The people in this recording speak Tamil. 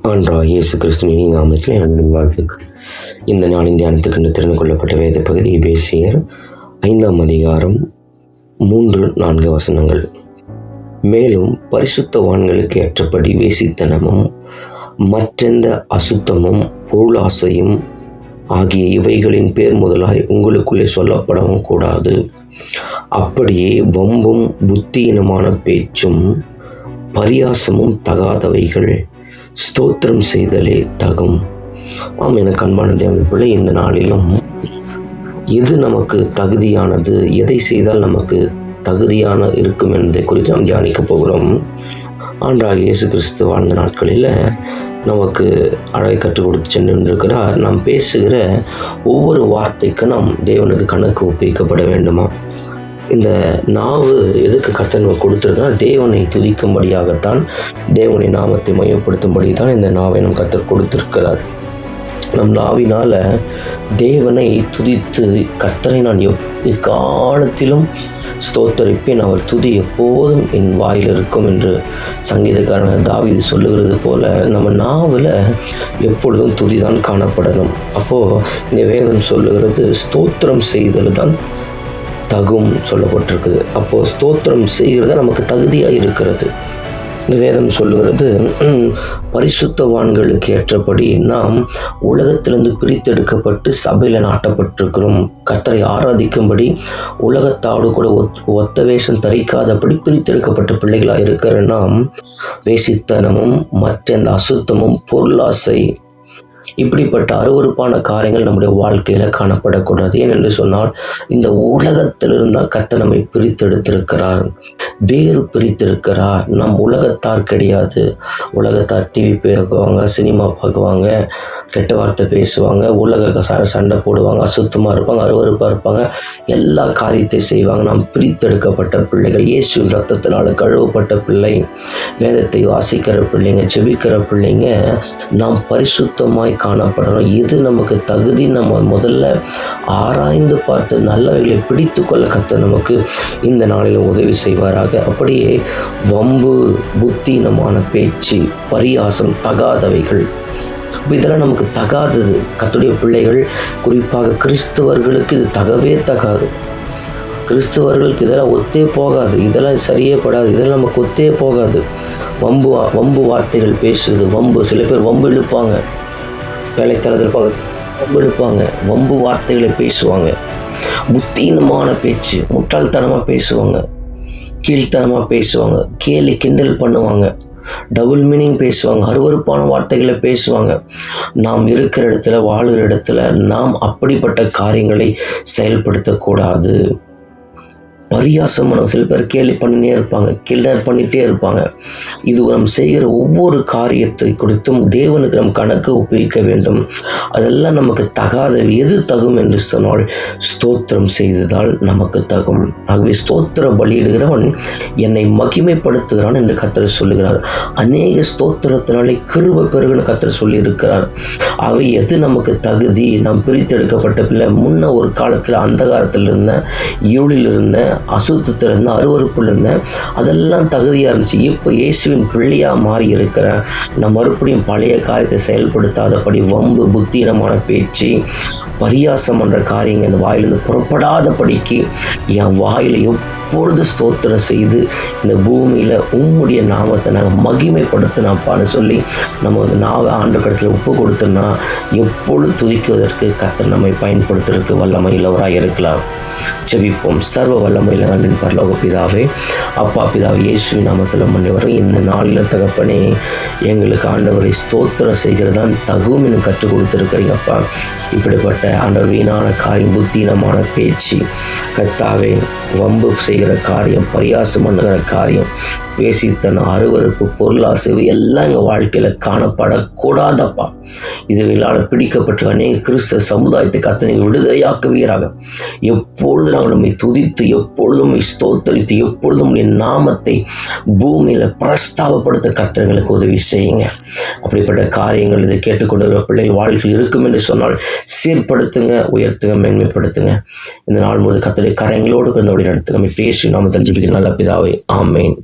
ஆண்டவராகிய இயேசு கிறிஸ்துவின் நாமத்தில் அன்பின் வாழ்த்துக்கள். இந்த நாளின் தியானத்துக்கு தெரிந்து கொள்ளப்பட்ட வேத பகுதி எபேசியர் 5ஆம் அதிகாரம் 3-4 வசனங்கள். மேலும் பரிசுத்தவான்களுக்கு ஏற்றபடி வேசித்தனமும் மற்றெந்த அசுத்தமும் பொருளாசையும் ஆகிய இவைகளின் பேர் முதலாய் உங்களுக்குள்ளே சொல்லப்படவும் கூடாது. அப்படியே வம்பும் புத்தியினமான பேச்சும் பரியாசமும் தகாதவைகள், ஸ்தோத்திரம் செய்தலே தகும். எனக்கு அன்பான தேவனுக்குள்ளே இந்த நாளிலும் எது நமக்கு தகுதியானது, எதை செய்தால் நமக்கு தகுதியான இருக்கும் என்பதை குறித்து நாம் தியானிக்க போகிறோம். ஆண்டவராகிய இயேசு கிறிஸ்து வாழ்ந்த நாட்களில் நமக்கு அழகை கற்றுக் கொடுத்து சென்றிருக்கிறார். நாம் பேசுகிற ஒவ்வொரு வார்த்தைக்கும் நாம் தேவனுக்கு கணக்கு ஒப்புவிக்கப்பட வேண்டுமா? இந்த நாவு எதுக்கு கர்த்தர் நமக்கு கொடுத்துருக்கா? தேவனை துதிக்கும்படியாகத்தான், தேவனை நாமத்தை மையப்படுத்தும்படி தான் இந்த நாவை நம் கர்த்தர் கொடுத்திருக்கிறார். நம் நாவினால தேவனை துதித்து கர்த்தரை நான் எக்காலத்திலும் ஸ்தோத்தரிப்பேன், அவர் துதி எப்போதும் என் வாயில் இருக்கும் என்று சங்கீதக்காரன் தாவீது சொல்லுகிறது போல நம்ம நாவில் எப்பொழுதும் துதிதான் காணப்படணும். அப்போது இந்த வேதம் சொல்லுகிறது ஸ்தோத்திரம் செய்தல் தான் தகும் சொல்லப்பட்டிருக்குது. அப்போது ஸ்தோத்திரம் செய்கிறது நமக்கு தகுதியாக இருக்கிறது. இந்த வேதம் சொல்லுகிறது பரிசுத்தவான்களுக்கு ஏற்றபடி நாம் உலகத்திலிருந்து பிரித்தெடுக்கப்பட்டு சபையில் நாட்டப்பட்டிருக்கிறோம். கர்த்தரை ஆராதிக்கும்படி உலகத்தாடு கூட ஒத்த வேஷம் தரிக்காதபடி பிரித்தெடுக்கப்பட்ட பிள்ளைகளாக இருக்கிற நாம் வேசித்தனமும் மற்ற அந்த அசுத்தமும் பொருளாசை இப்படிப்பட்ட அருவருப்பான காரியங்கள் நம்முடைய வாழ்க்கையில் காணப்படக்கூடாது. ஏனென்று சொன்னால் இந்த உலகத்திலிருந்து தான் கர்த்தர் நம்மை பிரித்தெடுத்திருக்கிறார், வேறு பிரித்திருக்கிறார். நம் உலகத்தார் கிடையாது. உலகத்தார் டிவி பார்க்குவாங்க, சினிமா பார்க்குவாங்க, கெட்ட வார்த்தை பேசுவாங்க, உலக சண்டை போடுவாங்க, அசுத்தமாக இருப்பாங்க, அருவருப்பாக இருப்பாங்க, எல்லா காரியத்தை செய்வாங்க. நாம் பிரித்தெடுக்கப்பட்ட பிள்ளைகள், இயேசுவின் ரத்தத்தினால் கழுவப்பட்ட பிள்ளை, வேதத்தை வாசிக்கிற பிள்ளைங்க, ஜெபிக்கிற பிள்ளைங்க, நாம் பரிசுத்தமாய் காணப்படணும். இது நமக்கு தகுதி. நம்ம முதல்ல ஆராய்ந்து பார்த்து நல்லவைகளை பிடித்து கொள்ள கர்த்தர் நமக்கு இந்த நாளில் உதவி செய்வாராக. அப்படியே வம்பு, புத்தினமான பேச்சு, பரியாசம், தகாதவைகள், இதெல்லாம் நமக்கு தகாதது. கர்த்தருடைய பிள்ளைகள், குறிப்பாக கிறிஸ்தவர்களுக்கு இது தகவே தகாது. கிறிஸ்தவர்களுக்கு இதெல்லாம் ஒத்தே போகாது, இதெல்லாம் சரியே படாது, இதெல்லாம் நமக்கு ஒத்தே போகாது. வம்பு வார்த்தைகள் பேசுறது, வம்பு. சில பேர் வம்பு இழுப்பாங்க, வேலைஸ்தலத்தில் இருப்பாங்க, வம்பு இழுப்பாங்க, வம்பு வார்த்தைகளை பேசுவாங்க. புத்தியினமான பேச்சு, முட்டாள்தனமாக பேசுவாங்க, கீழ்த்தனமாக பேசுவாங்க, கேலி கிண்டல் பண்ணுவாங்க, டபுள் மீனிங் பேசுவாங்க, அருவருப்பான வார்த்தைகளை பேசுவாங்க. நாம் இருக்கிற இடத்துல, வாழுகிற இடத்துல நாம் அப்படிப்பட்ட காரியங்களை செயல்படுத்தக்கூடாது. பரியாசம், சில பேர் கேலி பண்ணினே இருப்பாங்க, கிண்டல் பண்ணிகிட்டே இருப்பாங்க. இது நம்ம செய்கிற ஒவ்வொரு காரியத்தை குறித்தும் தேவனுக்கு நம் கணக்கு ஒப்புவிக்க வேண்டும். அதெல்லாம் நமக்கு தகாத. எது தகும் என்று சொன்னால் ஸ்தோத்திரம் செய்ததால் நமக்கு தகும். ஆகவே ஸ்தோத்திர பலியிடுகிறவன் என்னை மகிமைப்படுத்துகிறான் என்று கர்த்தர் சொல்லுகிறார். அநேக ஸ்தோத்திரத்தினாலே கிருபை பெருகுன்னு கர்த்தர் சொல்லி இருக்கிறார். ஆகவே எது நமக்கு தகுதி? நாம் பிரித்தெடுக்கப்பட்ட பிள்ளை. முன்ன ஒரு காலத்தில் அந்தகாரத்தில் இருந்த, இருளில் இருந்த, அசுத்தத்தில் இருந்த, அருவருப்பில் இருந்த, அதெல்லாம் தகுதியாக இருந்துச்சு. இப்போ இயேசுவின் பிள்ளையாக மாறி இருக்கிற நம்ம மறுபடியும் பழைய காரியத்தை செயல்படுத்தாதபடி வம்பு, புத்தியினமான பேச்சு, பரியாசம் என்ற காரியங்கள் என் வாயிலிருந்து புறப்படாதபடிக்கு என் வாயில் எப்பொழுது ஸ்தோத்திரம் செய்து இந்த பூமியில் உம்முடைய நாமத்தை நாங்கள் மகிமைப்படுத்தினாப்பான்னு சொல்லி நம்ம நாவை ஆண்டு கடத்தில் ஒப்பு கொடுத்தோன்னா எப்பொழுது துதிக்குவதற்கு கர்த்தர் நம்மை பயன்படுத்துவதற்கு வல்லமையுள்ளவராக இருக்கலாம். ஜெபிப்போம். சர்வ வல்லமையில் அன்பின் பரலோக பிதாவே, அப்பா பிதாவே, இயேசுவின் நாமத்தில் மன்னிவரை இந்த நாளில் தகப்பனே எங்களுக்கு ஆண்டவரை ஸ்தோத்திரம் செய்கிறதான் தகும் என்று கற்றுக் கொடுத்துருக்கிறீங்கப்பா. இப்படிப்பட்ட ஆண்டவர் வீணான காரியம், புத்தீனமான பேச்சு, கர்த்தாவே, வம்பு செய்கிற காரியம், பரியாசம் பண்ணுகிற காரியம், வேசித்தனம், அருவருப்பு, பொருளாசை எல்லாம் எங்கள் வாழ்க்கையில் காணப்படக்கூடாதப்பா. இதுகளால் பிடிக்கப்பட்ட அநேக கிறிஸ்தவ சமுதாயத்தை கர்த்தர் விடுதலையாக்குவீராக. எப்பொழுதும் நாங்கள் நம்மை துதித்து, எப்பொழுதும் ஸ்தோத்தரித்து, எப்பொழுதும் நாமத்தை பூமியில் பிரஸ்தாபப்படுத்த கர்த்தர்களுக்கு உதவி செய்யுங்க. அப்படிப்பட்ட காரியங்கள் இதை கேட்டுக்கொண்டிருக்கிற பிள்ளைகள் வாழ்க்கையில் இருக்கும் என்று சொன்னால் சீர்படுத்துங்க, உயர்த்துங்க, மேன்மைப்படுத்துங்க. இந்த நாள் முழுவதும் கர்த்தருடைய கரங்களோடு நடத்துங்க. பேசி நாம தெரிஞ்சுக்கிற நல்ல பிதாவே, ஆமேன்.